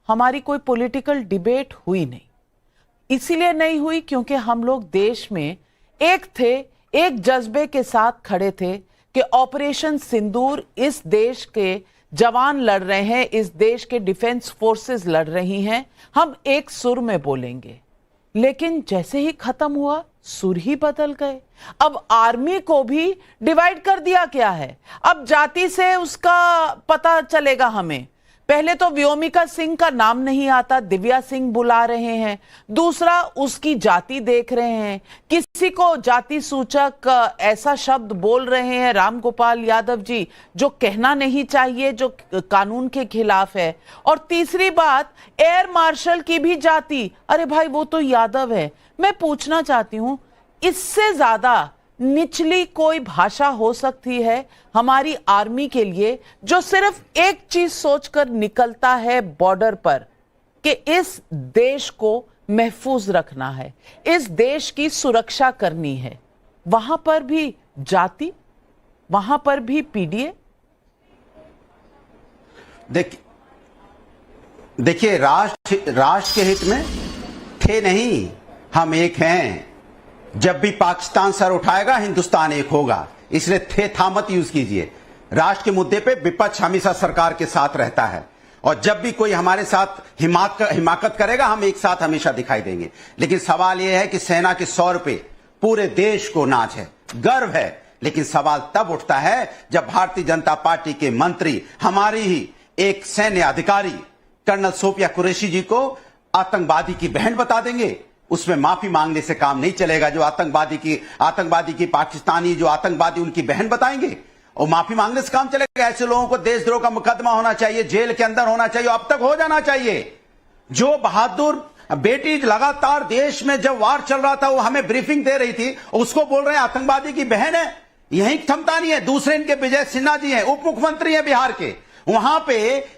हमारी कोई political debate हुई नहीं। इसीलिए नहीं हुई क्योंकि हम लोग देश में एक थे, एक जज्बे के साथ खड़े थे कि ऑपरेशन सिंदूर, इस देश के जवान लड़ रहे हैं, इस देश के डिफेंस फोर्सेस लड़ रही हैं, हम एक सुर में बोलेंगे। लेकिन जैसे ही खत्म हुआ सुर ही बदल गए। अब आर्मी को भी डिवाइड कर दिया गया है। अब जाति से उसका पता चलेगा हमें। पहले तो व्योमिका सिंह का नाम नहीं आता, दिव्या सिंह बुला रहे हैं। दूसरा, उसकी जाति देख रहे हैं, किसी को जाति सूचक ऐसा शब्द बोल रहे हैं राम गोपाल यादव जी जो कहना नहीं चाहिए, जो कानून के खिलाफ है। और तीसरी बात, एयर मार्शल की भी जाति, अरे भाई वो तो यादव है। मैं पूछना चाहती हूं, इससे ज्यादा निचली कोई भाषा हो सकती है हमारी आर्मी के लिए, जो सिर्फ एक चीज सोचकर निकलता है बॉर्डर पर कि इस देश को महफूज रखना है, इस देश की सुरक्षा करनी है। वहां पर भी जाति, वहां पर भी पीडीए। देखिए, राष्ट्र के हित में थे नहीं, हम एक हैं। जब भी पाकिस्तान सर उठाएगा हिंदुस्तान एक होगा, इसलिए थे था मत यूज कीजिए। राष्ट्र के मुद्दे पे विपक्ष हमेशा सरकार के साथ रहता है, और जब भी कोई हमारे साथ हिमाकत करेगा हम एक साथ हमेशा दिखाई देंगे। लेकिन सवाल यह है कि सेना के 100 रुपए पूरे देश को नाच है, गर्व है। लेकिन सवाल तब उठता है जब भारतीय जनता पार्टी के मंत्री हमारी ही एक सैन्य अधिकारी कर्नल सोफिया कुरैशी जी को आतंकवादी की बहन बता देंगे। उसमें माफी मांगने से काम नहीं चलेगा। जो आतंकवादी की पाकिस्तानी जो आतंकवादी उनकी बहन बताएंगे और माफी मांगने से काम चलेगा। ऐसे लोगों को देशद्रोह का मुकदमा होना चाहिए, जेल के अंदर होना चाहिए, अब तक हो जाना चाहिए। जो बहादुर बेटी लगातार देश में जब वार चल रहा था वो हमें ब्रीफिंग दे रही थी, उसको बोल रहे हैं आतंकवादी की बहन है। यही क्षमता नहीं है। दूसरे इनके विजय सिन्हा जी हैं, उप मुख्यमंत्री हैं बिहार के। वहां पे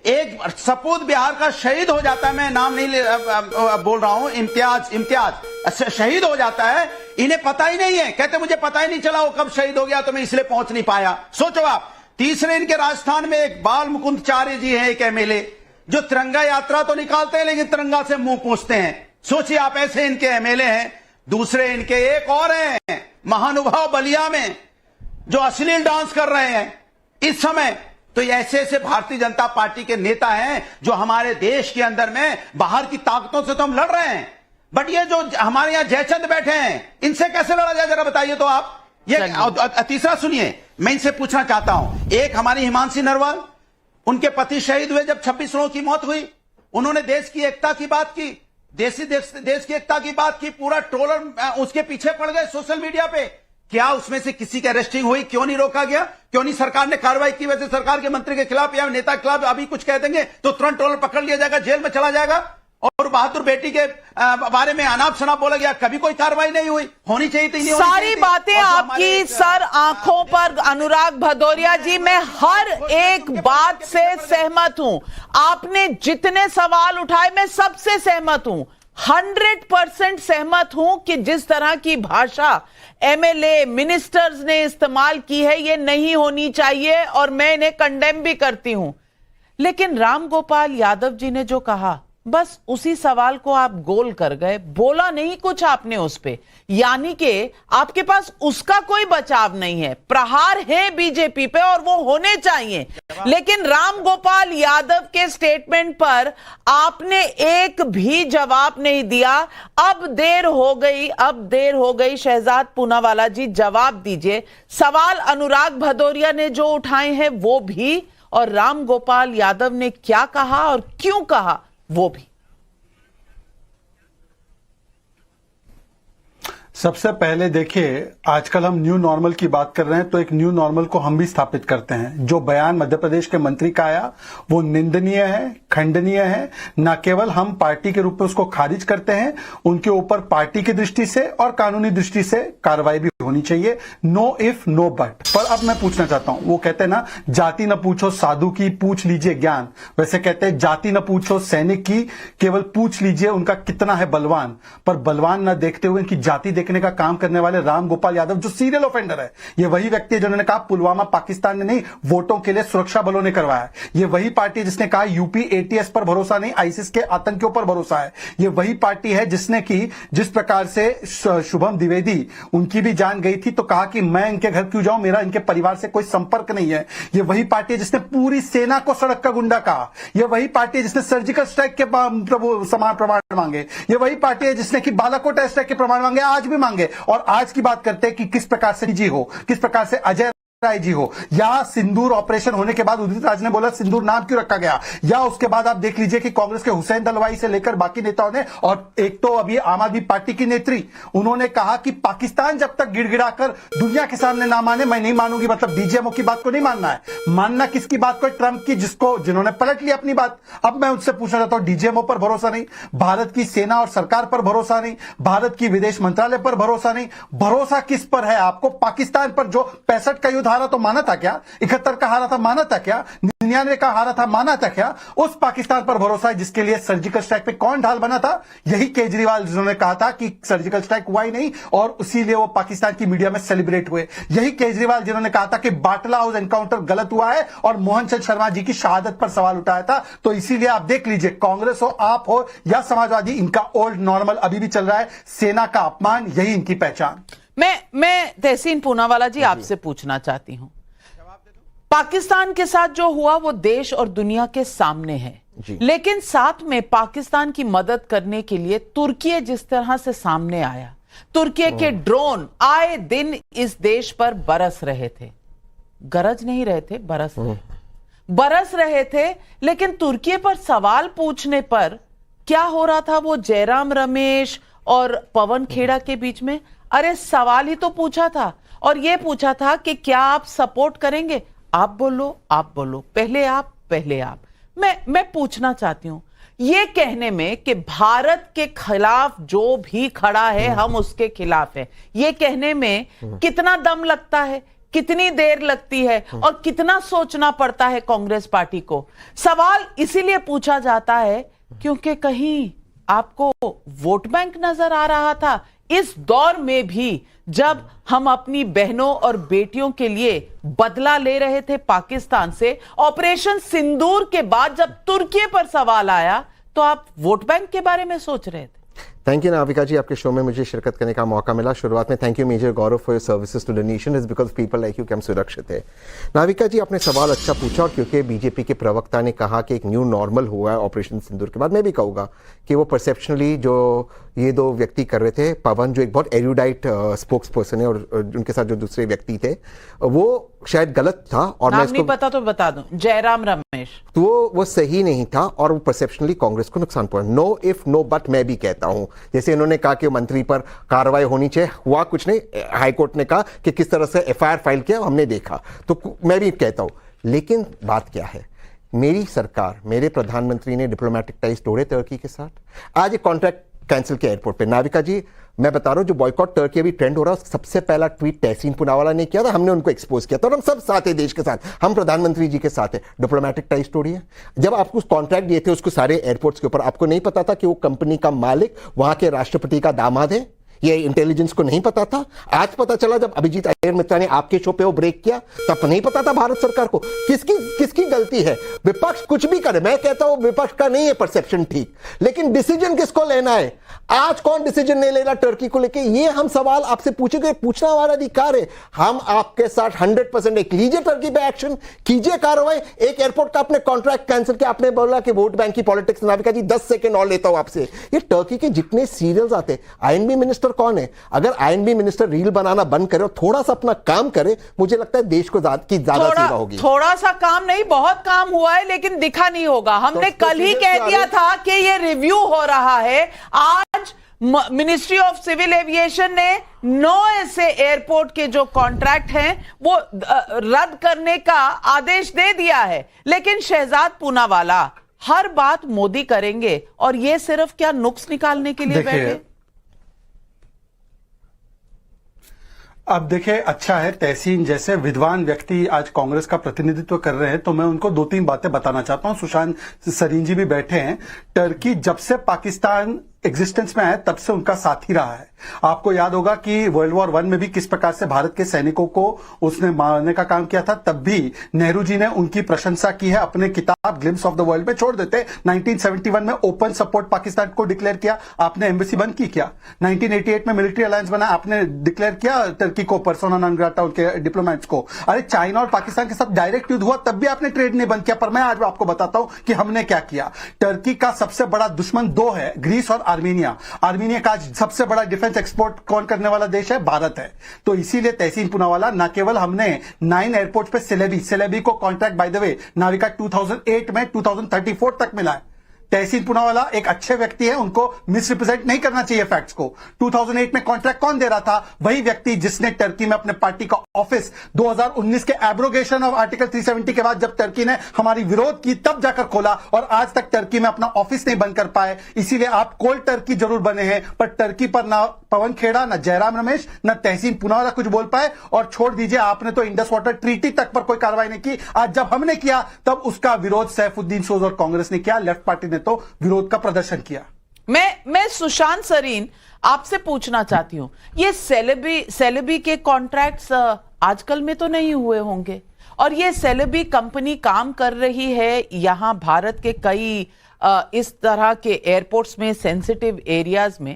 एक सपूत बिहार का शहीद हो जाता है, मैं नाम नहीं बोल रहा हूं, इम्तियाज शहीद हो जाता है। इन्हें पता ही नहीं है, कहते मुझे पता ही नहीं चला वो कब शहीद हो गया, तो मैं इसलिए पहुंच नहीं पाया। सोचो आप। तीसरे इनके राजस्थान में एक बाल मुकुंद चार्य जी हैं, एक एमएलए, जो तिरंगा यात्रा तो निकालते हैं लेकिन तिरंगा से मुंह पूछते हैं। सोचिए आप, ऐसे इनके एमएलए हैं। दूसरे इनके एक और हैं महानुभाव बलिया में, जो अश्लील डांस कर रहे हैं इस समय। तो ऐसे ऐसे भारतीय जनता पार्टी के नेता हैं जो हमारे देश के अंदर में बाहर की ताकतों से तो हम लड़ रहे हैं, बट ये जो हमारे यहां जयचंद बैठे हैं इनसे कैसे लड़ा जाए, जरा बताइए तो आप। ये तीसरा सुनिए, मैं इनसे पूछना चाहता हूं। एक हमारी हिमांशी नरवाल, उनके पति शहीद हुए जब 26 लोगों की मौत हुई, उन्होंने देश की एकता की बात की, देश की एकता की बात की। पूरा ट्रोलर उसके पीछे पड़ गए सोशल मीडिया पे। क्या उसमें से किसी की अरेस्टिंग हुई? क्यों नहीं रोका गया? क्यों नहीं सरकार ने कार्रवाई की? वैसे सरकार के मंत्री के खिलाफ या नेता के खिलाफ अभी कुछ कह देंगे तो तुरंत ट्रोलर पकड़ लिया जाएगा, जेल में चला जाएगा। और बहादुर बेटी के बारे में अनाप शनाप बोला गया, कभी कोई कार्रवाई नहीं हुई। होनी चाहिए थी, नहीं होनी सारी बातें आपकी सर आंखों पर। अनुराग भदौरिया जी, मैं हर एक बात से सहमत हूं। आपने जितने सवाल उठाए मैं सबसे सहमत हूं, 100% सहमत हूं कि जिस तरह की भाषा एमएलए मिनिस्टर्स ने इस्तेमाल की है ये नहीं होनी चाहिए, और मैं इन्हें कंडेम भी करती हूं। लेकिन राम गोपाल यादव जी ने जो कहा, बस उसी सवाल को आप गोल कर गए, बोला नहीं कुछ आपने उस पे। यानी कि आपके पास उसका कोई बचाव नहीं है। प्रहार है बीजेपी पे और वो होने चाहिए, लेकिन राम गोपाल यादव के स्टेटमेंट पर आपने एक भी जवाब नहीं दिया। अब देर हो गई। शहजाद पूनावाला जी, जवाब दीजिए। सवाल अनुराग भदौरिया ने जो उठाए हैं वो भी, और राम गोपाल यादव ने क्या कहा और क्यों कहा वो भी। सबसे पहले देखिए, आजकल हम न्यू नॉर्मल की बात कर रहे हैं, तो एक न्यू नॉर्मल को हम भी स्थापित करते हैं। जो बयान मध्य प्रदेश के मंत्री का आया वो निंदनीय है, खंडनीय है। न केवल हम पार्टी के रूप में उसको खारिज करते हैं, उनके ऊपर पार्टी की दृष्टि से और कानूनी दृष्टि से कार्रवाई भी होनी चाहिए, नो इफ नो बट। पर अब मैं पूछना चाहता हूं, वो कहते हैं ना, जाति न पूछो साधु की, पूछ लीजिए ज्ञान। वैसे कहते हैं जाति न पूछो सैनिक की, केवल पूछ लीजिए उनका कितना है बलवान। पर बलवान न देखते हुए इनकी जाति देखने का काम करने वाले राम गोपाल यादव, जो सीरियल ऑफेंडर है, ये वही व्यक्ति है जिन्होंने कहा पुलवामा पाकिस्तान ने नहीं, वोटों के लिए सुरक्षा बलों ने करवाया। ये वही पार्टी जिसने कहा यूपी एटीएस पर भरोसा नहीं, आईसिस के आतंकियों पर भरोसा है। ये वही पार्टी है जिसने की जिस प्रकार से शुभम द्विवेदी, उनकी भी जान गई थी तो कहा कि मैं इनके घर क्यों जाऊं, मेरा इनके परिवार से कोई संपर्क नहीं है। ये वही पार्टी है जिसने पूरी सेना को सड़क का गुंडा कहा। ये वही पार्टी है जिसने सर्जिकल स्ट्राइक के समान प्रमाण मांगे। ये वही पार्टी है जिसने कि बालाकोट स्ट्राइक के प्रमाण मांगे, आज भी मांगे। और आज की बात करते हैं कि किस प्रकार से जी हो, किस प्रकार से अजय राय जी हो, या सिंदूर ऑपरेशन होने के बाद उदित राज ने बोला सिंदूर नाम क्यों रखा गया, या उसके बाद आप देख लीजिए कि कांग्रेस के हुसैन दलवाई से लेकर बाकी नेताओं ने, और एक तो अभी आम आदमी पार्टी की नेत्री, उन्होंने कहा कि पाकिस्तान जब तक गिड़गिड़ाकर दुनिया के सामने ना माने मैं नहीं मानूंगी। मतलब डीजीएमओ की बात को नहीं मानना है, मानना किसकी बात को, ट्रंप की, जिन्होंने पलट लिया अपनी बात। अब मैं उनसे पूछना चाहता हूं, डीजीएमओ पर भरोसा नहीं, भारत की सेना और सरकार पर भरोसा नहीं, भारत की विदेश मंत्रालय पर भरोसा नहीं, भरोसा किस पर है आपको? पाकिस्तान पर जो 65 का युद्ध हारा तो माना था क्या? 71 का हारा था माना था क्या? 99 का हारा था माना था क्या? उस पाकिस्तान पर भरोसा है जिसके लिए सर्जिकल स्ट्राइक पे कौन ढाल बना था? यही केजरीवाल, जिन्होंने कहा था कि सर्जिकल स्ट्राइक हुआ ही नहीं और इसीलिए वो पाकिस्तान की मीडिया में सेलिब्रेट हुए। यही केजरीवाल जिन्होंने कहा था कि बाटला हाउस एनकाउंटर गलत हुआ है और मोहन चंद शर्मा जी की शहादत पर सवाल उठाया था। तो इसीलिए आप देख लीजिए, कांग्रेस हो, आप हो या समाजवादी, इनका ओल्ड नॉर्मल अभी भी चल रहा है, सेना का अपमान, यही इनकी पहचान। मैं तहसीन पूनावाला जी आपसे पूछना चाहती हूं, पाकिस्तान के साथ जो हुआ वो देश और दुनिया के सामने है, लेकिन साथ में पाकिस्तान की मदद करने के लिए तुर्की जिस तरह से सामने आया, तुर्की के ड्रोन आए दिन इस देश पर बरस रहे थे, गरज नहीं रहे थे, बरस रहे थे। लेकिन तुर्की पर सवाल पूछने पर क्या हो रहा था, वो जयराम रमेश और पवन खेड़ा के बीच में, अरे सवाल ही तो पूछा था और यह पूछा था कि क्या आप सपोर्ट करेंगे, आप बोलो, पहले आप। मैं पूछना चाहती हूं, ये कहने में कि भारत के खिलाफ जो भी खड़ा है हम उसके खिलाफ है, ये कहने में कितना दम लगता है, कितनी देर लगती है और कितना सोचना पड़ता है कांग्रेस पार्टी को? सवाल इसीलिए पूछा जाता है क्योंकि कहीं आपको वोट बैंक नजर आ रहा था इस दौर में भी, जब हम अपनी बहनों और बेटियों के लिए बदला ले रहे थे पाकिस्तान से। ऑपरेशन सिंदूर के बाद जब तुर्की पर सवाल आया तो आप वोट बैंक के बारे में सोच रहे थे। थैंक यू नाविका जी, आपके शो में मुझे शिरकत करने का मौका मिला। शुरुआत में thank you major Gaurav for your services to the nation, is because people like you कि हम सुरक्षित है। नाविका जी, आपने सवाल अच्छा पूछा, और क्योंकि बीजेपी के प्रवक्ता ने कहा कि एक न्यू नॉर्मल हुआ है ऑपरेशन सिंदूर के बाद, मैं भी कहूँगा कि वो परसेप्शनली जो ये दो व्यक्ति कर रहे थे, पवन जो एक बहुत एरुडाइट स्पोक्स पर्सन है और उनके साथ जो दूसरे व्यक्ति थे, वो शायद गलत था, और नाम नहीं पता तो बता दूं, जयराम रमेश, तो वो सही नहीं था और वो परसेप्शनली कांग्रेस को नुकसान पहुंचा। नो इफ नो बट मैं भी कहता हूं, जैसे इन्होंने कहा कि मंत्री पर कार्रवाई होनी चाहिए, हुआ कुछ नहीं, हाईकोर्ट ने कहा कि किस तरह से एफआईआर फाइल किया हमने देखा, तो मैं भी कहता हूं। लेकिन बात क्या है, मेरी सरकार, मेरे प्रधानमंत्री ने डिप्लोमेटिक टाइज तोड़े तुर्की के साथ, आज एक कॉन्ट्रैक्ट कैंसिल किया एयरपोर्ट पे। नाविका जी, मैं बता रहा हूं, जो बॉयकॉट टर्की अभी ट्रेंड हो रहा है, सबसे पहला ट्वीट तहसीन पूनावाला ने किया था, हमने उनको एक्सपोज किया था, और हम सब साथ है, देश के साथ, हम प्रधानमंत्री जी के साथ है। डिप्लोमेटिक टाइज तोड़िए। जब आपको उस कॉन्ट्रैक्ट दिए थे उसको सारे एयरपोर्ट्स के ऊपर, आपको नहीं पता था कि वो कंपनी का मालिक वहां के राष्ट्रपति का दामाद है? ये इंटेलिजेंस को नहीं पता था? आज पता चला जब अभिजीत अय्यर मित्रा ने आपके शो पे वो ब्रेक किया, तब नहीं पता था भारत सरकार को? किसकी गलती है? विपक्ष कुछ भी करे, मैं कहता हूं विपक्ष का नहीं है परसेप्शन ठीक, लेकिन डिसीजन किसको लेना है? आज कौन डिसीजन नहीं ले रहा टर्की को लेके? ये हम सवाल आपसे पूछेंगे, पूछना हमारा अधिकार है। हम आपके साथ 100% एक लीजिए टर्की पे एक्शन, कीजिए कार्रवाई। एक एयरपोर्ट का आपने कॉन्ट्रैक्ट कैंसिल किया, आपने बोला कि वोट बैंक की पॉलिटिक्स। नाविका जी, 10 सेकंड और लेता हूं आपसे। ये टर्की के जितने सीरियल्स आते, आईएनबी मिनिस्टर कौन है? अगर आईएनबी मिनिस्टर रील बनाना बंद करे और थोड़ा सा अपना काम करे, मुझे लगता है देश को ज्यादा सेवा होगी। थोड़ा सा काम नहीं, बहुत काम हुआ है, लेकिन दिखा नहीं होगा। हमने कल ही कह दिया था कि ये रिव्यू हो रहा है। आज मिनिस्ट्री ऑफ सिविल एविएशन ने 9 ऐसे एयरपोर्ट के जो कॉन्ट्रैक्ट हैं वो रद्द करने का आदेश दे दिया है। लेकिन शहजाद पूनावाला, हर बात मोदी करेंगे और ये सिर्फ क्या नुक्स निकालने के लिए बैठे? अब देखिए, अच्छा है तहसीन जैसे विद्वान व्यक्ति आज कांग्रेस का प्रतिनिधित्व कर रहे हैं, तो मैं उनको 2-3 बातें बताना चाहता हूं। सुशांत सरीन जी भी बैठे हैं। टर्की जब से पाकिस्तान एग्जिस्टेंस में आया तब से उनका साथी रहा है। आपको याद होगा कि वर्ल्ड वॉर 1 में भी किस प्रकार से भारत के सैनिकों को उसने मारने का काम किया था, तब भी नेहरू जी ने उनकी प्रशंसा की है। अपने किताब ग्लिम्स ऑफ द वर्ल्ड में छोड़ देते। 1971 में ओपन सपोर्ट पाकिस्तान को डिक्लेयर किया, आपने एम्बेसी बंद की क्या? 1988 में मिलिट्री अलायंस बना, आपने डिक्लेयर किया टर्की को पर्सोना नॉन ग्राटा उनके डिप्लोमेट्स को। अरे चाइना और पाकिस्तान के साथ डायरेक्ट युद्ध हुआ तब भी आपने ट्रेड नहीं बंद किया। पर मैं आज आपको बताता हूं कि हमने क्या किया। टर्की का सबसे बड़ा दुश्मन 2 है, ग्रीस और आर्मीनिया। आर्मीनिया का आज सबसे बड़ा डिफेंस एक्सपोर्ट कौन करने वाला देश है? भारत है। तो इसीलिए तहसीन पूनावाला, ना केवल हमने 9 एयरपोर्ट पे सिलेबी को contract by the way Navika 2008 में 2034 तक मिला है। तहसीन पूनावाला एक अच्छे व्यक्ति है, उनको मिसरिप्रेजेंट नहीं करना चाहिए फैक्ट्स को। 2008 में कॉन्ट्रैक्ट कौन दे रहा था? वही व्यक्ति जिसने टर्की में अपने पार्टी का ऑफिस 2019 के एब्रोगेशन ऑफ आर्टिकल 370 के बाद जब टर्की ने हमारी विरोध की तब जाकर खोला, और आज तक टर्की में अपना ऑफिस नहीं बंद कर पाए। इसीलिए आप कोल्ड टर्की जरूर बने हैं, पर टर्की पर ना पवन खेड़ा, ना जयराम रमेश, ना तहसीन पूनावाला कुछ बोल पाए। और छोड़ दीजिए, आपने तो इंडस वाटर ट्रीटी तक पर कोई कार्रवाई नहीं की। आज जब हमने किया तब उसका विरोध सैफुद्दीन सोज और कांग्रेस ने किया, लेफ्ट पार्टी ने तो विरोध का प्रदर्शन किया। मैं सुशांत सरीन आपसे पूछना चाहती हूं, ये सेलेबी के कॉन्ट्रैक्ट्स आजकल में तो नहीं हुए होंगे, और ये सेलेबी कंपनी काम कर रही है यहां भारत के कई इस तरह के एयरपोर्ट्स में, सेंसिटिव एरियाज में,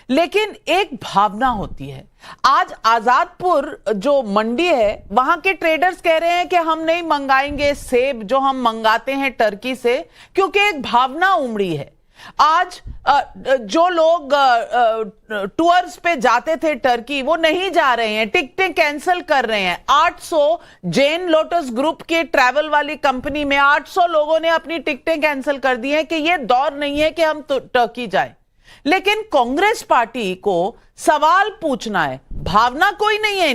लेकिन एक भावना होती है। आज आजादपुर जो मंडी है, वहां के ट्रेडर्स कह रहे हैं कि हम नहीं मंगाएंगे सेब जो हम मंगाते हैं टर्की से, क्योंकि एक भावना उमड़ी है। आज जो लोग टूर्स पे जाते थे टर्की, वो नहीं जा रहे हैं, टिकटें कैंसिल कर रहे हैं। 800 जैन लोटस ग्रुप के ट्रैवल वाली कंपनी में 800 लोगों ने अपनी टिकटें कैंसिल कर दी हैं कि ये दौर नहीं है कि हम टर्की जाएं। लेकिन कांग्रेस पार्टी को सवाल पूछना है, भावना कोई नहीं है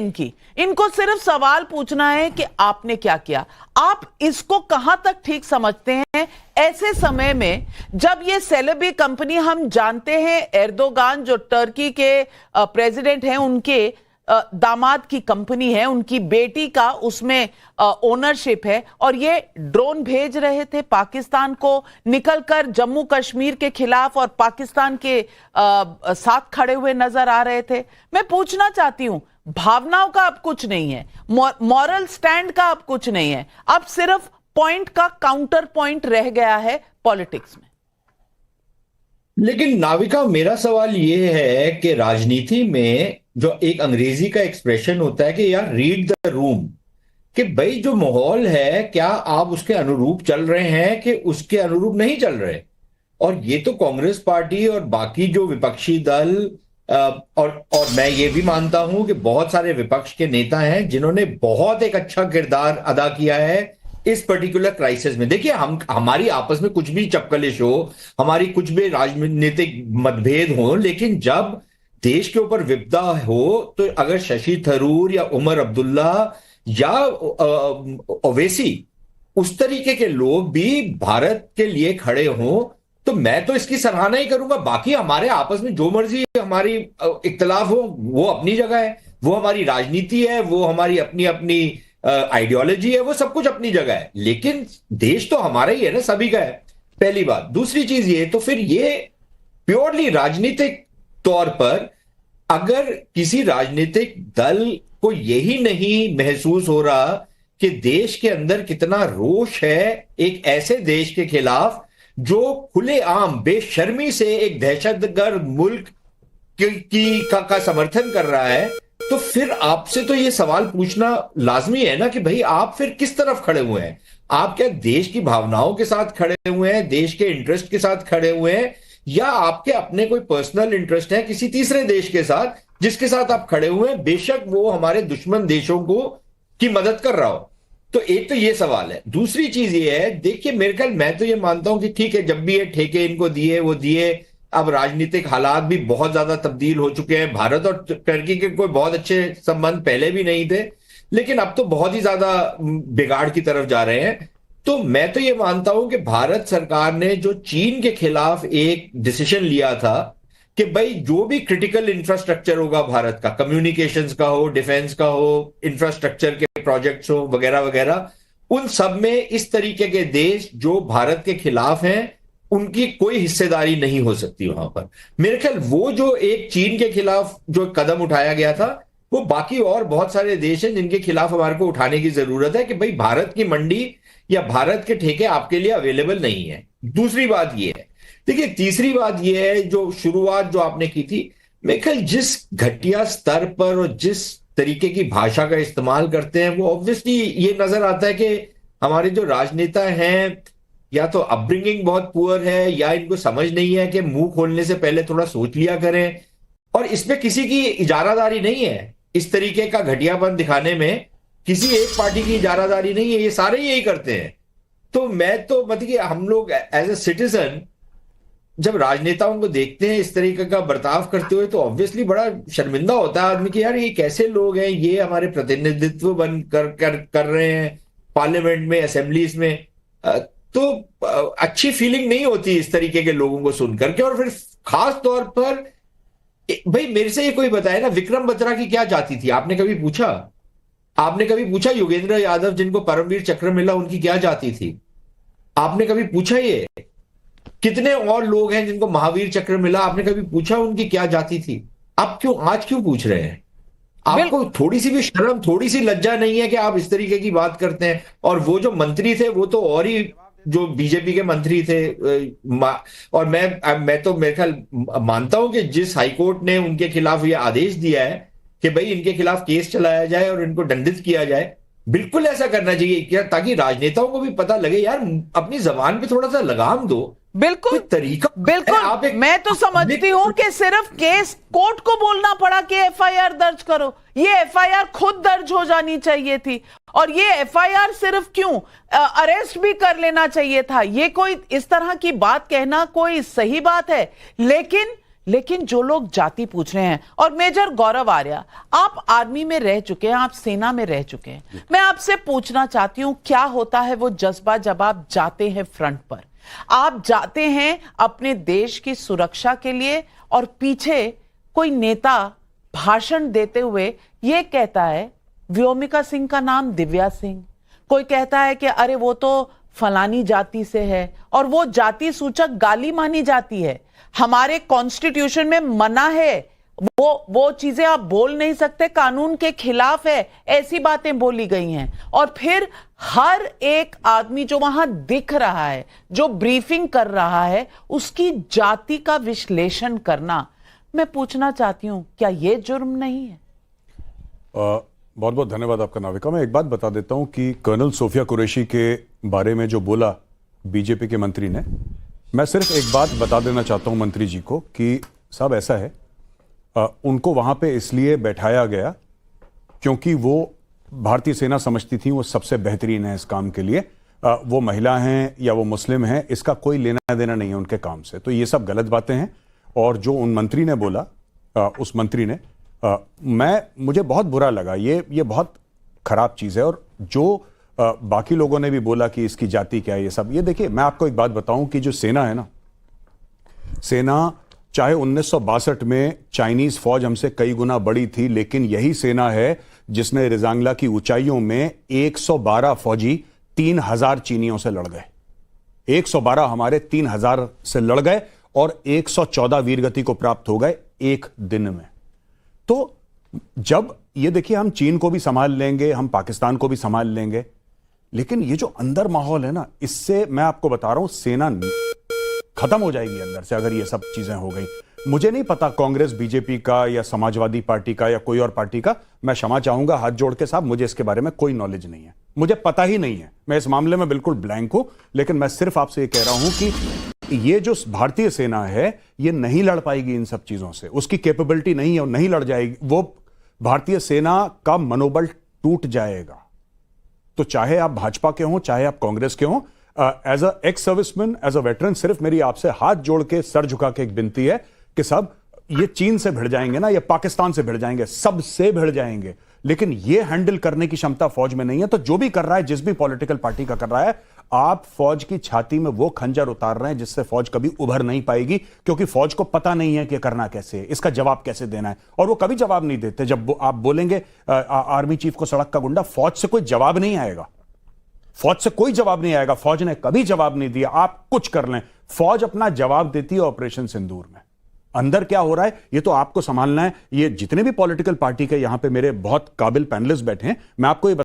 इनको सिर्फ सवाल पूछना है कि आपने क्या किया। आप इसको कहां तक ठीक समझते हैं ऐसे समय में जब ये सेलेबी कंपनी, हम जानते हैं एर्दोगान जो टर्की के प्रेसिडेंट हैं, उनके दामाद की कंपनी है, उनकी बेटी का उसमें ओनरशिप है, और ये ड्रोन भेज रहे थे पाकिस्तान को, निकलकर जम्मू कश्मीर के खिलाफ और पाकिस्तान के साथ खड़े हुए नजर आ रहे थे। मैं पूछना चाहती हूं, भावनाओं का अब कुछ नहीं है, मॉरल स्टैंड का अब कुछ नहीं है, अब सिर्फ पॉइंट का काउंटर पॉइंट रह गया है पॉलिटिक्स में। लेकिन नाविका, मेरा सवाल यह है कि राजनीति में जो एक अंग्रेजी का एक्सप्रेशन होता है कि यार रीड द रूम, कि भाई जो माहौल है क्या आप उसके अनुरूप चल रहे हैं कि उसके अनुरूप नहीं चल रहे। और ये तो कांग्रेस पार्टी और बाकी जो विपक्षी दल और मैं ये भी मानता हूं कि बहुत सारे विपक्ष के नेता हैं जिन्होंने बहुत एक अच्छा किरदार अदा किया है इस पर्टिकुलर क्राइसिस में। देखिए, हमारी आपस में कुछ भी चपकलिश हो, हमारी कुछ भी राजनीतिक मतभेद हो, लेकिन जब देश के ऊपर विपदा हो तो अगर शशि थरूर या उमर अब्दुल्ला या ओवैसी उस तरीके के लोग भी भारत के लिए खड़े हों तो मैं तो इसकी सराहना ही करूंगा। बाकी हमारे आपस में जो मर्जी हमारी इख्तलाफ हो, वो अपनी जगह है, वो हमारी राजनीति है, वो हमारी अपनी अपनी आइडियोलॉजी है, वो सब कुछ अपनी जगह है, लेकिन देश तो हमारा ही है ना, सभी का है, पहली बात। दूसरी चीज ये, तो फिर ये प्योरली राजनीतिक तौर पर अगर किसी राजनीतिक दल को यही नहीं महसूस हो रहा कि देश के अंदर कितना रोष है एक ऐसे देश के खिलाफ जो खुलेआम बेशर्मी से एक दहशतगर्द मुल्क का समर्थन कर रहा है, तो फिर आपसे तो ये सवाल पूछना लाजमी है ना कि भाई आप फिर किस तरफ खड़े हुए हैं। आप क्या देश की भावनाओं के साथ खड़े हुए हैं, देश के इंटरेस्ट के साथ खड़े हुए हैं, या आपके अपने कोई पर्सनल इंटरेस्ट है किसी तीसरे देश के साथ जिसके साथ आप खड़े हुए हैं, बेशक वो हमारे दुश्मन देशों को की मदद कर रहा हो। तो एक तो ये सवाल है। दूसरी चीज ये है, देखिए मेरे ख्याल, मैं तो ये मानता हूं कि ठीक है, जब भी ये ठेके इनको दिए वो दिए, अब राजनीतिक हालात भी बहुत ज्यादा तब्दील हो चुके हैं। भारत और टर्की के कोई बहुत अच्छे संबंध पहले भी नहीं थे, लेकिन अब तो बहुत ही ज्यादा बिगाड़ की तरफ जा रहे हैं। तो मैं तो ये मानता हूं कि भारत सरकार ने जो चीन के खिलाफ एक डिसीजन लिया था कि भाई जो भी क्रिटिकल इंफ्रास्ट्रक्चर होगा भारत का, कम्युनिकेशंस का हो, डिफेंस का हो, इंफ्रास्ट्रक्चर के प्रोजेक्ट्स हो, वगैरह वगैरह, उन सब में इस तरीके के देश जो भारत के खिलाफ हैं उनकी कोई हिस्सेदारी नहीं हो सकती वहां पर। मेरे ख्याल वो जो एक चीन के खिलाफ जो कदम उठाया गया था, वो बाकी और बहुत सारे देश हैं जिनके खिलाफ हमारे को उठाने की जरूरत है कि भाई भारत की मंडी या भारत के ठेके आपके लिए अवेलेबल नहीं है। दूसरी बात यह है, देखिए तीसरी बात यह है, जो शुरुआत जो आपने की थी, मेरे ख्याल जिस घटिया स्तर पर और जिस तरीके की भाषा का इस्तेमाल करते हैं, वो ऑब्वियसली ये नजर आता है कि हमारे जो राजनेता हैं या तो अपब्रिंगिंग बहुत पुअर है या इनको समझ नहीं है कि मुंह खोलने से पहले थोड़ा सोच लिया करें। और इसमें किसी की इजारादारी नहीं है, इस तरीके का घटियापन दिखाने में किसी एक पार्टी की इजारादारी नहीं है, ये सारे यही करते हैं। तो मैं तो मतलब कि हम लोग एज ए सिटीजन जब राजनेताओं को देखते हैं इस तरीके का बर्ताव करते हुए, तो ऑब्वियसली बड़ा शर्मिंदा होता है आदमी कि यार ये कैसे लोग हैं, ये हमारे प्रतिनिधित्व बन कर रहे हैं पार्लियामेंट में, असेंबलीज में। तो अच्छी फीलिंग नहीं होती इस तरीके के लोगों को सुनकर के। और फिर खास तौर पर भाई मेरे से ये कोई बताए ना, विक्रम बत्रा की क्या जाति थी? आपने कभी पूछा? आपने कभी पूछा योगेंद्र यादव जिनको परमवीर चक्र मिला उनकी क्या जाति थी? आपने कभी पूछा? ये कितने और लोग हैं जिनको महावीर चक्र मिला, आपने कभी पूछा उनकी क्या जाति थी? आप आज क्यों पूछ रहे हैं? आपको थोड़ी सी भी शर्म, थोड़ी सी लज्जा नहीं है कि आप इस तरीके की बात करते हैं? और वो जो मंत्री थे वो तो और ही, जो बीजेपी के मंत्री थे, और मैं तो मेरे ख्याल मानता हूं कि जिस हाईकोर्ट ने उनके खिलाफ ये आदेश दिया है कि भाई इनके खिलाफ केस चलाया जाए और इनको दंडित किया जाए, बिल्कुल ऐसा करना चाहिए क्या, ताकि राजनेताओं को भी पता लगे यार अपनी जबान पे थोड़ा सा लगाम दो। बिल्कुल तरीका बिल्कुल। मैं तो समझती हूं कि सिर्फ केस कोर्ट को बोलना पड़ा कि एफआईआर दर्ज करो, ये एफआईआर खुद दर्ज हो जानी चाहिए थी। और ये एफआईआर सिर्फ क्यों, अरेस्ट भी कर लेना चाहिए था। ये कोई इस तरह की बात कहना कोई सही बात है? लेकिन जो लोग जाति पूछ रहे हैं, और मेजर गौरव आर्या, आप आर्मी में रह चुके हैं, आप सेना में रह चुके हैं, मैं आपसे पूछना चाहती हूं क्या होता है वो जज्बा जब आप जाते हैं फ्रंट पर? आप जाते हैं अपने देश की सुरक्षा के लिए, और पीछे कोई नेता भाषण देते हुए ये कहता है, व्योमिका सिंह का नाम दिव्या सिंह, कोई कहता है कि अरे वो तो फलानी जाति से है, और वो जाति सूचक गाली मानी जाती है। हमारे कॉन्स्टिट्यूशन में मना है, वो चीजें आप बोल नहीं सकते, कानून के खिलाफ है, ऐसी बातें बोली गई हैं। और फिर हर एक आदमी जो वहां दिख रहा है, जो ब्रीफिंग कर रहा है, उसकी जाति का विश्लेषण करना, मैं पूछना चाहती हूं क्या यह जुर्म नहीं है? बहुत बहुत धन्यवाद आपका नाविका। मैं एक बात बता देता हूं कि कर्नल सोफिया कुरैशी के बारे में जो बोला बीजेपी के मंत्री ने, मैं सिर्फ एक बात बता देना चाहता हूं मंत्री जी को कि साहब ऐसा है, उनको वहां पे इसलिए बैठाया गया क्योंकि वो भारतीय सेना समझती थी वो सबसे बेहतरीन है इस काम के लिए। वो महिला हैं या वो मुस्लिम हैं, इसका कोई लेना देना नहीं है उनके काम से। तो ये सब गलत बातें हैं। और जो उन मंत्री ने बोला, उस मंत्री ने, मुझे बहुत बुरा लगा। ये बहुत खराब चीज है। और जो बाकी लोगों ने भी बोला कि इसकी जाति क्या है, ये सब, ये देखिए मैं आपको एक बात बताऊं कि जो सेना है ना, सेना चाहे 1962 में चाइनीज फौज हमसे कई गुना बड़ी थी, लेकिन यही सेना है जिसने रिजांगला की ऊंचाइयों में 112 फौजी 3000 चीनियों से लड़ गए। 112 हमारे 3000 से लड़ गए और 114 वीरगति को प्राप्त हो गए एक दिन में। तो जब ये देखिए, हम चीन को भी संभाल लेंगे, हम पाकिस्तान को भी संभाल लेंगे, लेकिन ये जो अंदर माहौल है ना, इससे मैं आपको बता रहा हूं सेना खत्म हो जाएगी अंदर से अगर ये सब चीजें हो गई। मुझे नहीं पता कांग्रेस, बीजेपी का या समाजवादी पार्टी का या कोई और पार्टी का, मैं क्षमा चाहूंगा हाथ जोड़ के साहब, मुझे इसके बारे में कोई नॉलेज नहीं है, मुझे पता ही नहीं है, मैं इस मामले में बिल्कुल ब्लैंक हूं। लेकिन मैं सिर्फ आपसे ये कह रहा हूं कि ये जो भारतीय सेना है ये नहीं लड़ पाएगी इन सब चीजों से, उसकी कैपेबिलिटी नहीं है और नहीं लड़ जाएगी। वो भारतीय सेना का मनोबल टूट जाएगा। तो चाहे आप भाजपा के हों, चाहे आप कांग्रेस के हों, as a ex serviceman, as a veteran, सिर्फ मेरी आपसे हाथ जोड़ के सर झुका के एक विनती है कि सब ये चीन से भिड़ जाएंगे ना, ये पाकिस्तान से भिड़ जाएंगे, सबसे भिड़ जाएंगे, लेकिन ये हैंडल करने की क्षमता फौज में नहीं है। तो जो भी कर रहा है, जिस भी पॉलिटिकल पार्टी का कर रहा है, आप फौज की छाती में वो खंजर उतार रहे हैं जिससे फौज कभी उभर नहीं पाएगी, क्योंकि फौज को पता नहीं है कि करना कैसे है, इसका जवाब कैसे देना है, और वो कभी जवाब नहीं देते। जब आप बोलेंगे आर्मी चीफ को सड़क का गुंडा, फौज से कोई जवाब नहीं आएगा, फौज से कोई जवाब नहीं आएगा। फौज ने कभी जवाब नहीं दिया। आप कुछ कर लें, फौज अपना जवाब देती है ऑपरेशन सिंदूर में। अंदर क्या हो रहा है ये तो आपको संभालना है। ये जितने भी पॉलिटिकल पार्टी के यहां पे मेरे बहुत काबिल पैनलिस्ट बैठे हैं, मैं आपको ये